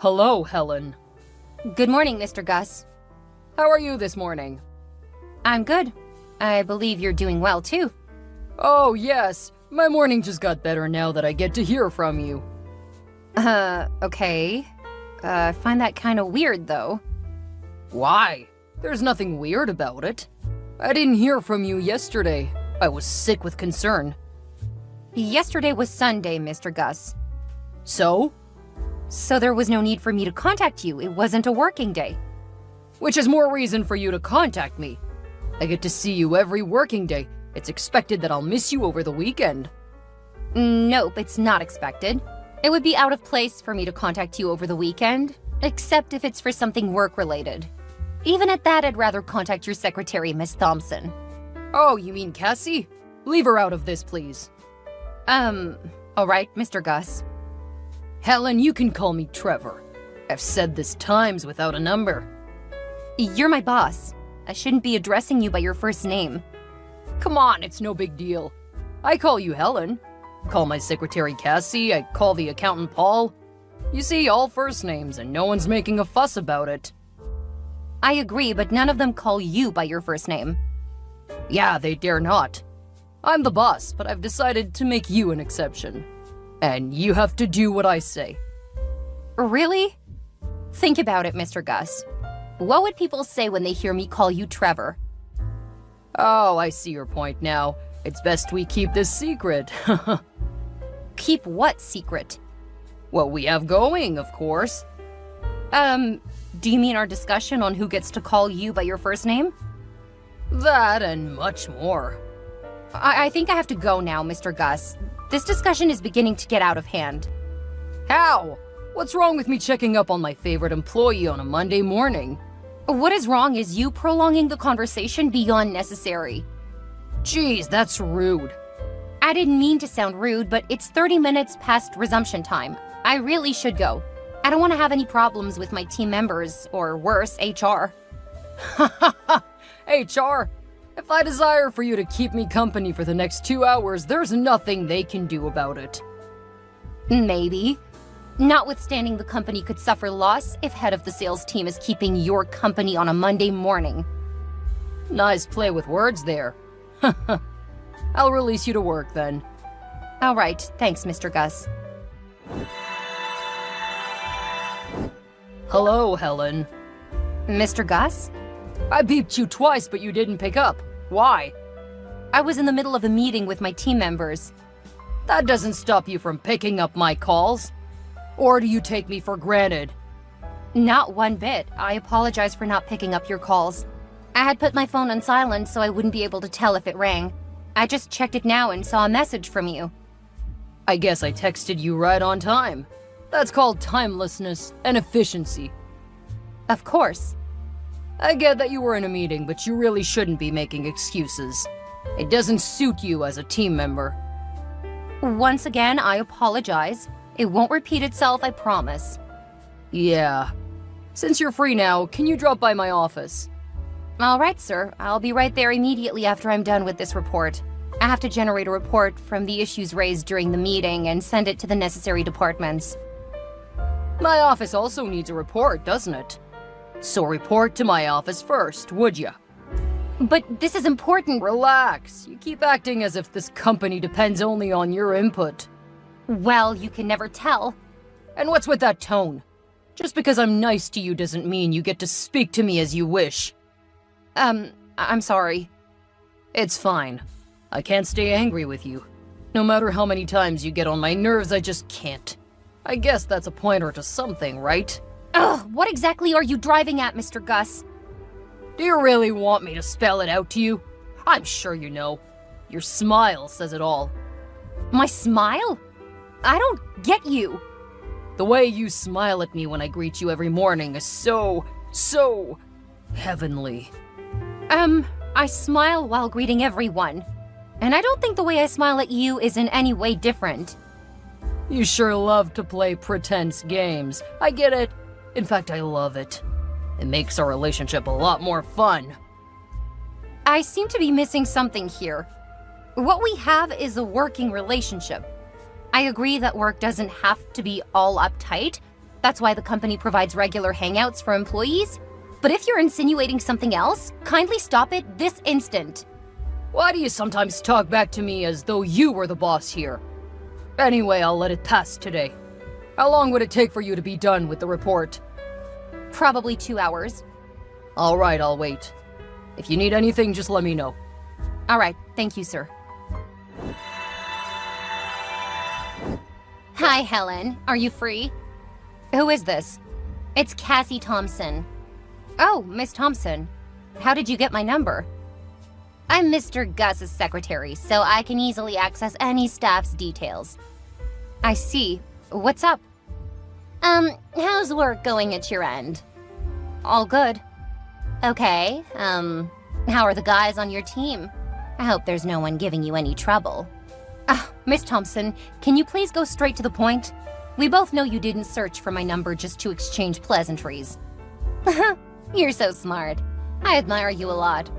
Hello, Helen. Good morning, Mr. Gus. How are you this morning? I'm good. I believe you're doing well, too. Oh, yes. My morning just got better now that I get to hear from you. Okay. I find that kind of weird, though. Why? There's nothing weird about it. I didn't hear from you yesterday. I was sick with concern. Yesterday was Sunday, Mr. Gus. So? So there was no need for me to contact you. It wasn't a working day. Which is more reason for you to contact me. I get to see you every working day. It's expected that I'll miss you over the weekend. Nope, it's not expected. It would be out of place for me to contact you over the weekend, except if it's for something work-related. Even at that, I'd rather contact your secretary, Miss Thompson. Oh, you mean Cassie? Leave her out of this, please. All right, Mr. Gus. Helen, you can call me Trevor. I've said this times without a number. You're my boss. I shouldn't be addressing you by your first name. Come on, it's no big deal. I call you Helen. Call my secretary Cassie, I call the accountant Paul. You see, all first names, and no one's making a fuss about it. I agree, but none of them call you by your first name. Yeah, they dare not. I'm the boss, but I've decided to make you an exception. And you have to do what I say. Really? Think about it, Mr. Gus. What would people say when they hear me call you Trevor? Oh, I see your point now. It's best we keep this secret. Keep what secret? What we have going, of course. Do you mean our discussion on who gets to call you by your first name? That and much more. I think I have to go now, Mr. Gus. This discussion is beginning to get out of hand. How? What's wrong with me checking up on my favorite employee on a Monday morning? What is wrong is you prolonging the conversation beyond necessary. Geez, that's rude. I didn't mean to sound rude, but it's 30 minutes past resumption time. I really should go. I don't want to have any problems with my team members, or worse, HR. HR? If I desire for you to keep me company for the next 2 hours, there's nothing they can do about it. Maybe. Notwithstanding, the company could suffer loss if head of the sales team is keeping your company on a Monday morning. Nice play with words there. I'll release you to work then. All right, thanks, Mr. Gus. Hello, Helen. Mr. Gus? I beeped you twice, but you didn't pick up. Why? I was in the middle of a meeting with my team members. That doesn't stop you from picking up my calls. Or do you take me for granted? Not one bit. I apologize for not picking up your calls. I had put my phone on silent so I wouldn't be able to tell if it rang. I just checked it now and saw a message from you. I guess I texted you right on time. That's called timelessness and efficiency. Of course. I get that you were in a meeting, but you really shouldn't be making excuses. It doesn't suit you as a team member. Once again, I apologize. It won't repeat itself, I promise. Yeah. Since you're free now, can you drop by my office? All right, sir. I'll be right there immediately after I'm done with this report. I have to generate a report from the issues raised during the meeting and send it to the necessary departments. My office also needs a report, doesn't it? So report to my office first, would ya? But this is important. Relax. You keep acting as if this company depends only on your input. Well, you can never tell. And what's with that tone? Just because I'm nice to you doesn't mean you get to speak to me as you wish. I'm sorry. It's fine. I can't stay angry with you. No matter how many times you get on my nerves, I just can't. I guess that's a pointer to something, right? Ugh, what exactly are you driving at, Mr. Gus? Do you really want me to spell it out to you? I'm sure you know. Your smile says it all. My smile? I don't get you. The way you smile at me when I greet you every morning is so heavenly. I smile while greeting everyone. And I don't think the way I smile at you is in any way different. You sure love to play pretense games. I get it. In fact, I love it. It makes our relationship a lot more fun. I seem to be missing something here. What we have is a working relationship. I agree that work doesn't have to be all uptight, That's why the company provides regular hangouts for employees. But if you're insinuating something else, kindly stop it this instant. Why do you sometimes talk back to me as though you were the boss here? Anyway, I'll let it pass today. How long would it take for you to be done with the report? Probably 2 hours. All right, I'll wait. If you need anything, just let me know. All right, thank you, sir. Hi, Helen. Are you free? Who is this? It's Cassie Thompson. Oh, Miss Thompson. How did you get my number? I'm Mr. Gus's secretary, so I can easily access any staff's details. I see. What's up? How's work going at your end? All good. Okay, how are the guys on your team? I hope there's no one giving you any trouble. Miss Thompson, can you please go straight to the point? We both know you didn't search for my number just to exchange pleasantries. You're so smart. I admire you a lot.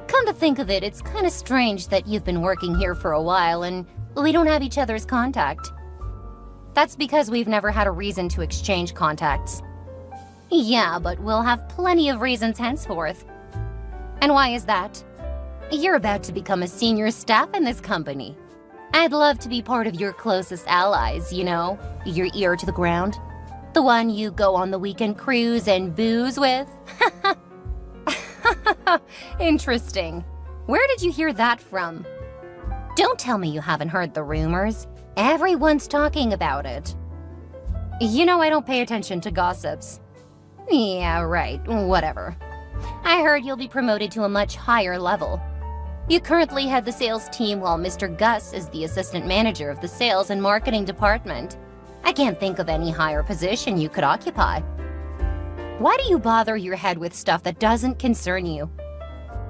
Come to think of it, it's kind of strange that you've been working here for a while and we don't have each other's contact. That's because we've never had a reason to exchange contacts. Yeah, but we'll have plenty of reasons henceforth. And why is that? You're about to become a senior staff in this company. I'd love to be part of your closest allies, you know, your ear to the ground. The one you go on the weekend cruise and booze with. Interesting. Where did you hear that from? Don't tell me you haven't heard the rumors. Everyone's talking about it. You know I don't pay attention to gossips. Yeah, right, whatever. I heard you'll be promoted to a much higher level. You currently head the sales team while Mr. Gus is the assistant manager of the sales and marketing department. I can't think of any higher position you could occupy. Why do you bother your head with stuff that doesn't concern you?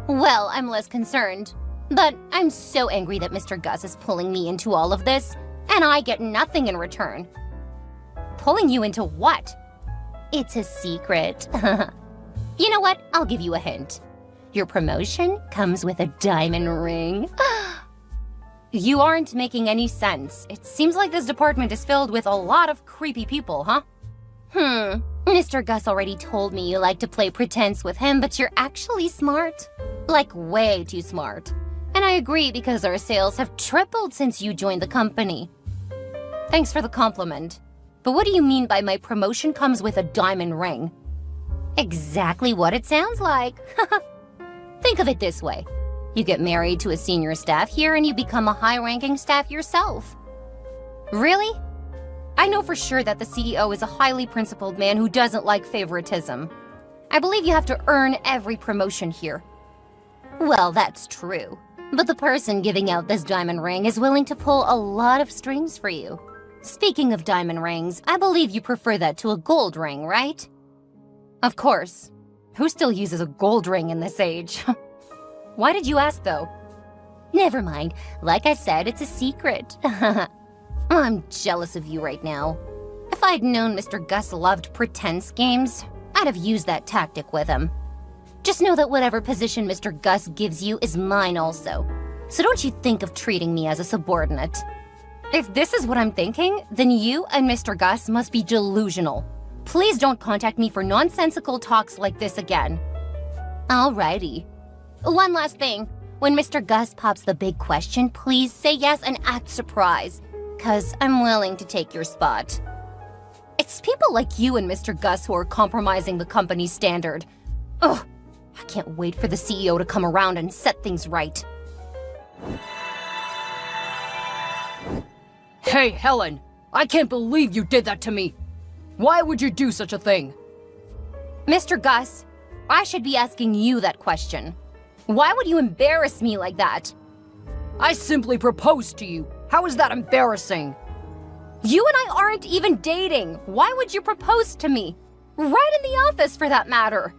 Well, I'm less concerned. But I'm so angry that Mr. Gus is pulling me into all of this, and I get nothing in return. Pulling you into what? It's a secret. You know what? I'll give you a hint. Your promotion comes with a diamond ring. You aren't making any sense. It seems like this department is filled with a lot of creepy people, huh? Mr. Gus already told me you like to play pretense with him, but you're actually smart. Like, way too smart. And I agree because our sales have tripled since you joined the company. Thanks for the compliment. But what do you mean by my promotion comes with a diamond ring? Exactly what it sounds like. Think of it this way. You get married to a senior staff here and you become a high-ranking staff yourself. Really? I know for sure that the CEO is a highly principled man who doesn't like favoritism. I believe you have to earn every promotion here. Well, that's true. But the person giving out this diamond ring is willing to pull a lot of strings for you. Speaking of diamond rings, I believe you prefer that to a gold ring, right? Of course. Who still uses a gold ring in this age? Why did you ask, though? Never mind. Like I said, it's a secret. I'm jealous of you right now. If I'd known Mr. Gus loved pretense games, I'd have used that tactic with him. Just know that whatever position Mr. Gus gives you is mine also. So don't you think of treating me as a subordinate. If this is what I'm thinking, then you and Mr. Gus must be delusional. Please don't contact me for nonsensical talks like this again. Alrighty. One last thing. When Mr. Gus pops the big question, please say yes and act surprised. 'Cause I'm willing to take your spot. It's people like you and Mr. Gus who are compromising the company's standard. Ugh, I can't wait for the CEO to come around and set things right. Hey, Helen! I can't believe you did that to me! Why would you do such a thing? Mr. Gus, I should be asking you that question. Why would you embarrass me like that? I simply proposed to you. How is that embarrassing? You and I aren't even dating. Why would you propose to me? Right in the office, for that matter.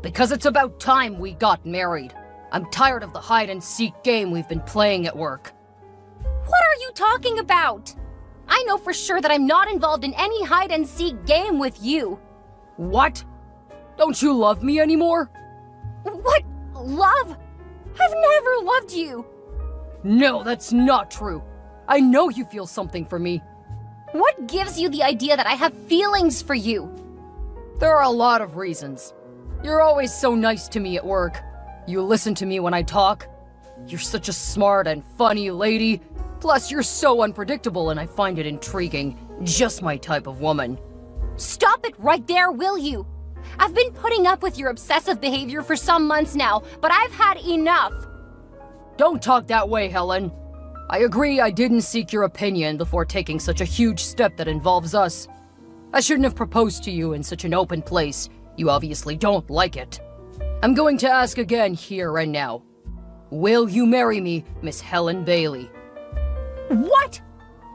Because it's about time we got married. I'm tired of the hide-and-seek game we've been playing at work. What are you talking about? I know for sure that I'm not involved in any hide-and-seek game with you. What? Don't you love me anymore? What? Love? I've never loved you. No, that's not true. I know you feel something for me. What gives you the idea that I have feelings for you? There are a lot of reasons. You're always so nice to me at work. You listen to me when I talk. You're such a smart and funny lady. Plus, you're so unpredictable and I find it intriguing. Just my type of woman. Stop it right there, will you? I've been putting up with your obsessive behavior for some months now, but I've had enough. Don't talk that way, Helen. I agree I didn't seek your opinion before taking such a huge step that involves us. I shouldn't have proposed to you in such an open place. You obviously don't like it. I'm going to ask again here and now. Will you marry me, Miss Helen Bailey? What?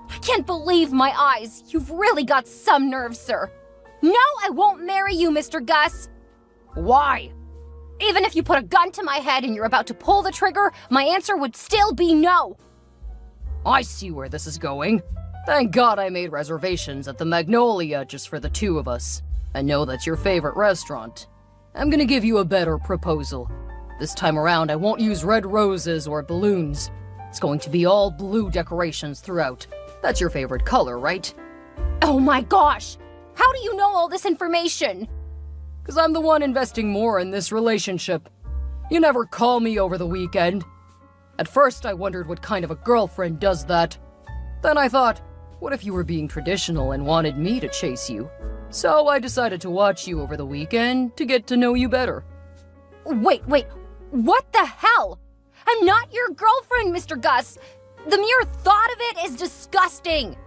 I can't believe my eyes. You've really got some nerve, sir. No, I won't marry you, Mr. Gus. Why? Even if you put a gun to my head and you're about to pull the trigger, my answer would still be no. I see where this is going. Thank God I made reservations at the Magnolia just for the two of us. I know that's your favorite restaurant. I'm gonna give you a better proposal. This time around, I won't use red roses or balloons. It's going to be all blue decorations throughout. That's your favorite color, right? Oh my gosh! How do you know all this information? Because I'm the one investing more in this relationship. You never call me over the weekend. At first, I wondered what kind of a girlfriend does that. Then I thought, what if you were being traditional and wanted me to chase you? So I decided to watch you over the weekend to get to know you better. Wait, what the hell? I'm not your girlfriend, Mr. Gus. The mere thought of it is disgusting.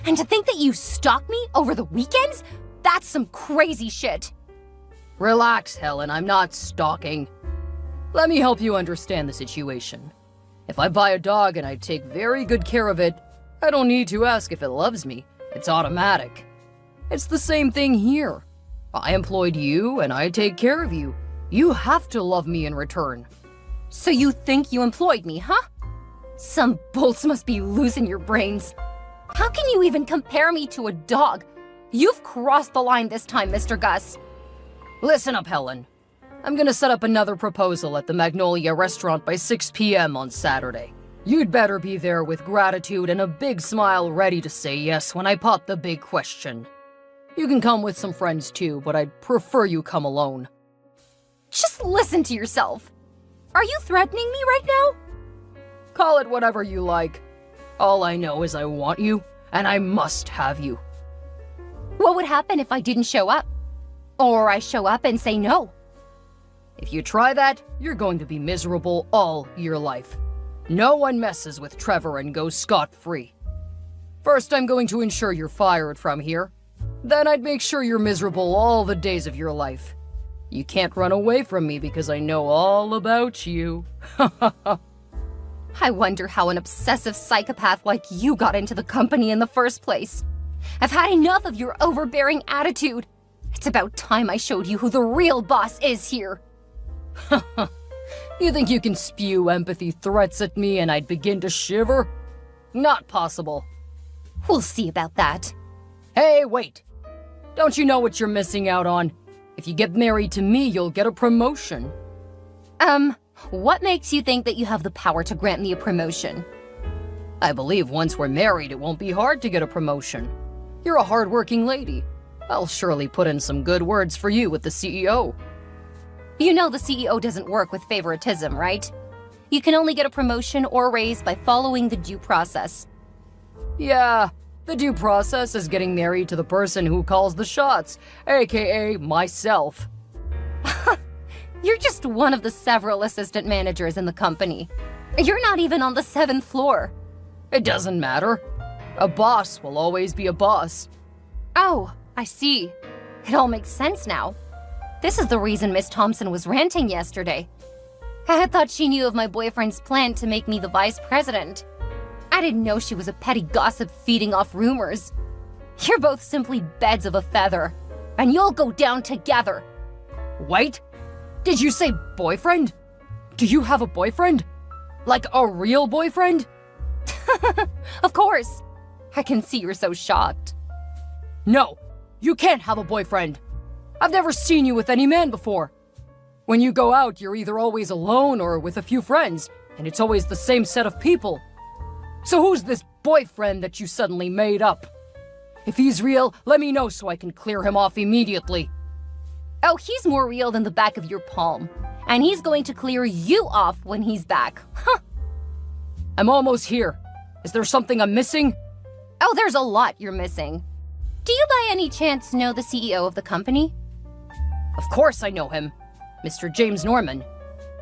And to think that you stalk me over the weekends? That's some crazy shit. Relax, Helen, I'm not stalking. Let me help you understand the situation. If I buy a dog and I take very good care of it, I don't need to ask if it loves me. It's automatic. It's the same thing here. I employed you and I take care of you. You have to love me in return. So you think you employed me, huh? Some bolts must be loose in your brains. How can you even compare me to a dog? You've crossed the line this time, Mr. Gus. Listen up, Helen. I'm gonna set up another proposal at the Magnolia restaurant by 6 p.m. on Saturday. You'd better be there with gratitude and a big smile ready to say yes when I pop the big question. You can come with some friends too, but I'd prefer you come alone. Just listen to yourself. Are you threatening me right now? Call it whatever you like. All I know is I want you, and I must have you. What would happen if I didn't show up? Or I show up and say no? If you try that, you're going to be miserable all your life. No one messes with Trevor and goes scot-free. First, I'm going to ensure you're fired from here. Then I'd make sure you're miserable all the days of your life. You can't run away from me because I know all about you. I wonder how an obsessive psychopath like you got into the company in the first place. I've had enough of your overbearing attitude. It's about time I showed you who the real boss is here. You think you can spew empathy threats at me and I'd begin to shiver? Not possible. We'll see about that. Hey, wait. Don't you know what you're missing out on? If you get married to me, you'll get a promotion. What makes you think that you have the power to grant me a promotion? I believe once we're married, it won't be hard to get a promotion. You're a hardworking lady. I'll surely put in some good words for you with the CEO. You know the CEO doesn't work with favoritism, right? You can only get a promotion or raise by following the due process. Yeah, the due process is getting married to the person who calls the shots, aka myself. You're just one of the several assistant managers in the company. You're not even on the 7th floor. It doesn't matter. A boss will always be a boss. Oh, I see. It all makes sense now. This is the reason Miss Thompson was ranting yesterday. I had thought she knew of my boyfriend's plan to make me the vice president. I didn't know she was a petty gossip feeding off rumors. You're both simply beds of a feather, and you'll go down together. Wait, did you say boyfriend? Do you have a boyfriend? Like a real boyfriend? Of course. I can see you're so shocked. No, you can't have a boyfriend. I've never seen you with any man before. When you go out, you're either always alone or with a few friends, and it's always the same set of people. So who's this boyfriend that you suddenly made up? If he's real, let me know so I can clear him off immediately. Oh, he's more real than the back of your palm. And he's going to clear you off when he's back. Huh. I'm almost here. Is there something I'm missing? Oh, there's a lot you're missing. Do you by any chance know the CEO of the company? Of course I know him. Mr. James Norman.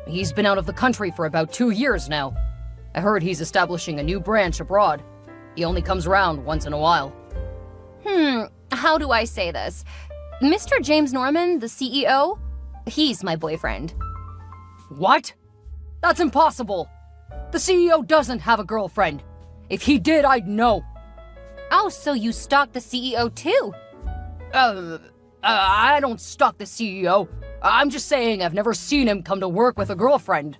He's been out of the country for about 2 years now. I heard he's establishing a new branch abroad. He only comes around once in a while. How do I say this? Mr. James Norman, the CEO, he's my boyfriend. What? That's impossible. The CEO doesn't have a girlfriend. If he did, I'd know. Oh, so you stalked the CEO too? I don't stalk the CEO. I'm just saying I've never seen him come to work with a girlfriend.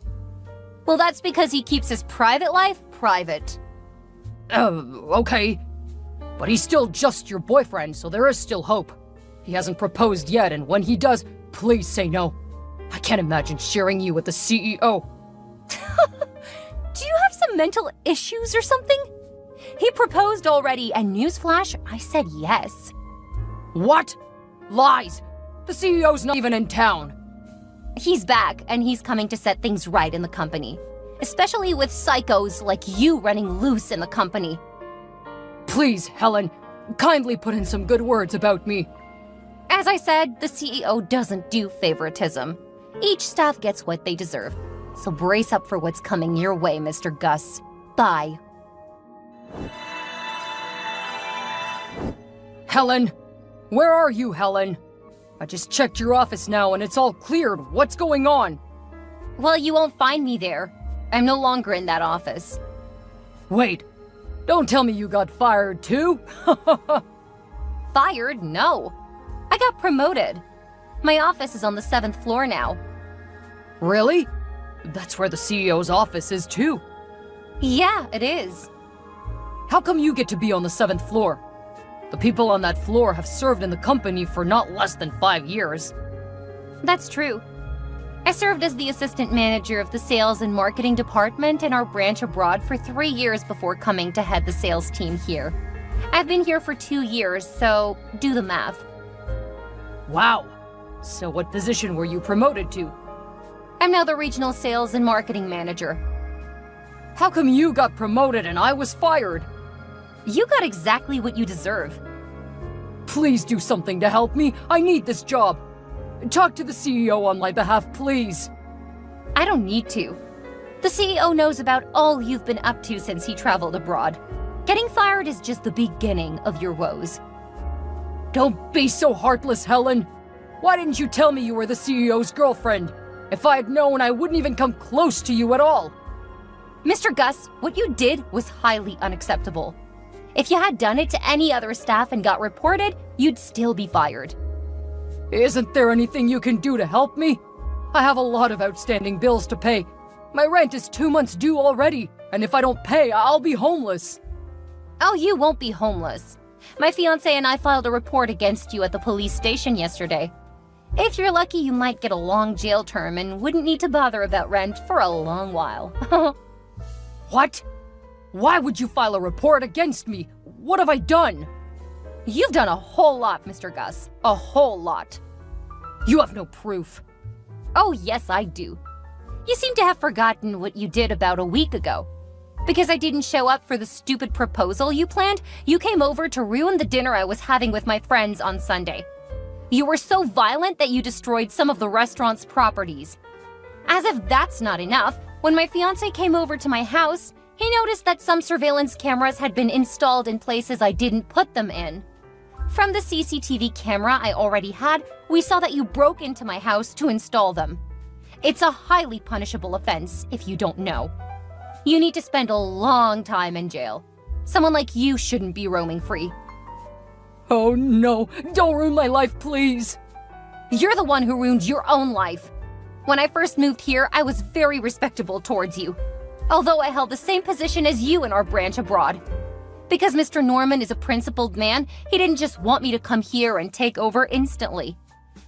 Well, that's because he keeps his private life private. Okay. But he's still just your boyfriend, so there is still hope. He hasn't proposed yet, and when he does, please say no. I can't imagine sharing you with the CEO. Do you have some mental issues or something? He proposed already, and newsflash, I said yes. What? Lies! The CEO's not even in town. He's back, and he's coming to set things right in the company. Especially with psychos like you running loose in the company. Please, Helen, kindly put in some good words about me. As I said, the CEO doesn't do favoritism. Each staff gets what they deserve. So brace up for what's coming your way, Mr. Gus. Bye. Helen! Where are you, Helen? I just checked your office now and it's all cleared. What's going on? Well, you won't find me there. I'm no longer in that office. Wait, don't tell me you got fired too? Fired? No. I got promoted. My office is on the 7th floor now. Really? That's where the CEO's office is too. Yeah, it is. How come you get to be on the 7th floor? The people on that floor have served in the company for not less than 5 years. That's true. I served as the assistant manager of the sales and marketing department in our branch abroad for 3 years before coming to head the sales team here. I've been here for 2 years, so do the math. Wow. So what position were you promoted to? I'm now the regional sales and marketing manager. How come you got promoted and I was fired? You got exactly what you deserve. Please do something to help me. I need this job. Talk to the CEO on my behalf, please. I don't need to. The CEO knows about all you've been up to since he traveled abroad. Getting fired is just the beginning of your woes. Don't be so heartless, Helen. Why didn't you tell me you were the CEO's girlfriend? If I had known, I wouldn't even come close to you at all. Mr. Gus, what you did was highly unacceptable. If you had done it to any other staff and got reported, you'd still be fired. Isn't there anything you can do to help me? I have a lot of outstanding bills to pay. My rent is 2 months due already, and if I don't pay, I'll be homeless. Oh, you won't be homeless. My fiancé and I filed a report against you at the police station yesterday. If you're lucky, you might get a long jail term and wouldn't need to bother about rent for a long while. What? Why would you file a report against me? What have I done? You've done a whole lot, Mr. Gus. A whole lot. You have no proof. Oh, yes, I do. You seem to have forgotten what you did about a week ago. Because I didn't show up for the stupid proposal you planned, you came over to ruin the dinner I was having with my friends on Sunday. You were so violent that you destroyed some of the restaurant's properties. As if that's not enough, when my fiancé came over to my house, he noticed that some surveillance cameras had been installed in places I didn't put them in. From the CCTV camera I already had, we saw that you broke into my house to install them. It's a highly punishable offense if you don't know. You need to spend a long time in jail. Someone like you shouldn't be roaming free. Oh no, don't ruin my life, please. You're the one who ruined your own life. When I first moved here, I was very respectable towards you. Although I held the same position as you in our branch abroad. Because Mr. Norman is a principled man, he didn't just want me to come here and take over instantly.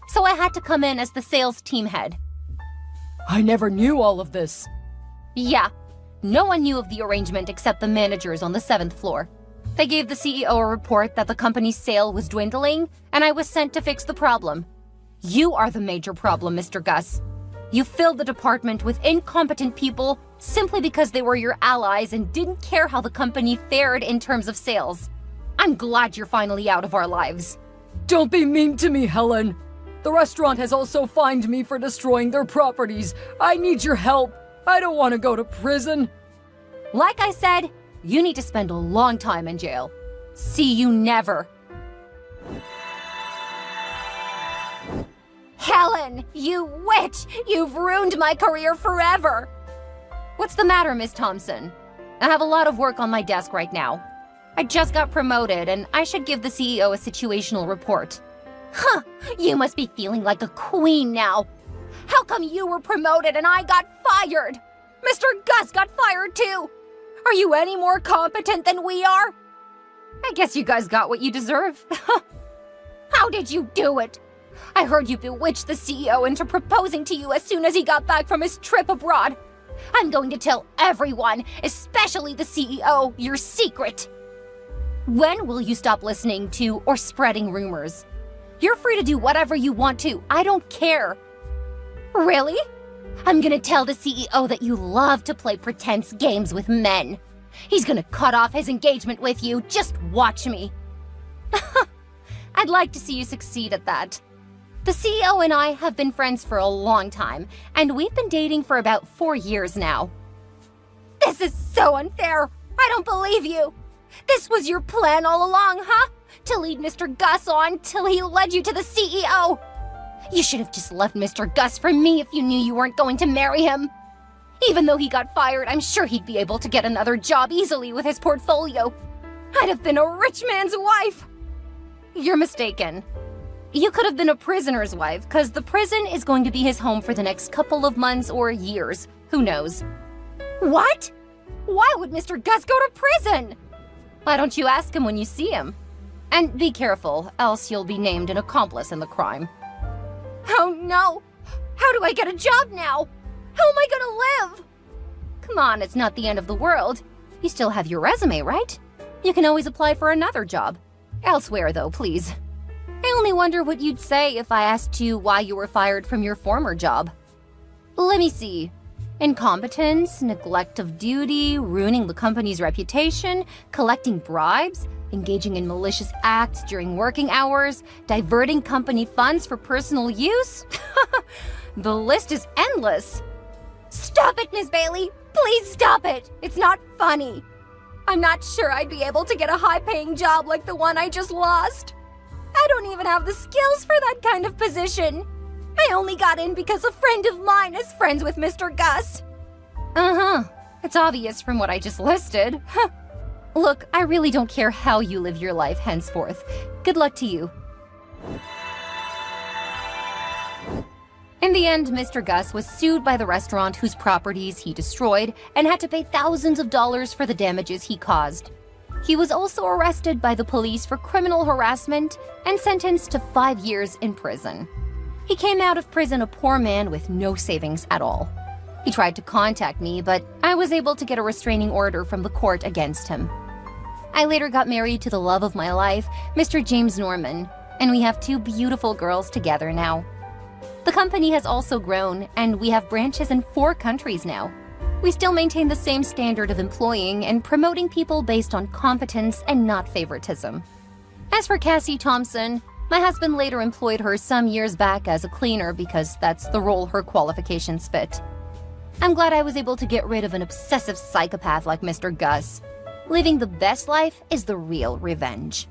So I had to come in as the sales team head. I never knew all of this. Yeah, no one knew of the arrangement except the managers on the 7th floor. They gave the CEO a report that the company's sale was dwindling, and I was sent to fix the problem. You are the major problem, Mr. Gus. You filled the department with incompetent people simply because they were your allies and didn't care how the company fared in terms of sales. I'm glad you're finally out of our lives. Don't be mean to me, Helen. The restaurant has also fined me for destroying their properties. I need your help. I don't want to go to prison. Like I said, you need to spend a long time in jail. See you never. Helen, you witch! You've ruined my career forever! What's the matter, Miss Thompson? I have a lot of work on my desk right now. I just got promoted, and I should give the CEO a situational report. Huh! You must be feeling like a queen now. How come you were promoted and I got fired? Mr. Gus got fired too! Are you any more competent than we are? I guess you guys got what you deserve. How did you do it? I heard you bewitched the CEO into proposing to you as soon as he got back from his trip abroad. I'm going to tell everyone, especially the CEO, your secret. When will you stop listening to or spreading rumors? You're free to do whatever you want to. I don't care. Really? I'm gonna tell the CEO that you love to play pretense games with men. He's gonna cut off his engagement with you. Just watch me. I'd like to see you succeed at that. The CEO and I have been friends for a long time, and we've been dating for about 4 years now. This is so unfair. I don't believe you. This was your plan all along, huh? To lead Mr. Gus on till he led you to the CEO. You should have just left Mr. Gus for me if you knew you weren't going to marry him. Even though he got fired, I'm sure he'd be able to get another job easily with his portfolio. I'd have been a rich man's wife. You're mistaken. You could have been a prisoner's wife, because the prison is going to be his home for the next couple of months or years. Who knows? What? Why would Mr. Gus go to prison? Why don't you ask him when you see him? And be careful, else you'll be named an accomplice in the crime. Oh no! How do I get a job now? How am I gonna live? Come on, it's not the end of the world. You still have your resume, right? You can always apply for another job. Elsewhere, though, please. I only wonder what you'd say if I asked you why you were fired from your former job. Let me see. Incompetence, neglect of duty, ruining the company's reputation, collecting bribes, engaging in malicious acts during working hours, diverting company funds for personal use? The list is endless. Stop it, Miss Bailey! Please stop it! It's not funny. I'm not sure I'd be able to get a high-paying job like the one I just lost. I don't even have the skills for that kind of position. I only got in because a friend of mine is friends with Mr. Gus. Uh-huh. It's obvious from what I just listed. Look, I really don't care how you live your life henceforth. Good luck to you. In the end, Mr. Gus was sued by the restaurant whose properties he destroyed and had to pay thousands of dollars for the damages he caused. He was also arrested by the police for criminal harassment and sentenced to 5 years in prison. He came out of prison a poor man with no savings at all. He tried to contact me, but I was able to get a restraining order from the court against him. I later got married to the love of my life, Mr. James Norman, and we have 2 beautiful girls together now. The company has also grown, and we have branches in 4 countries now. We still maintain the same standard of employing and promoting people based on competence and not favoritism. As for Cassie Thompson, my husband later employed her some years back as a cleaner because that's the role her qualifications fit. I'm glad I was able to get rid of an obsessive psychopath like Mr. Gus. Living the best life is the real revenge.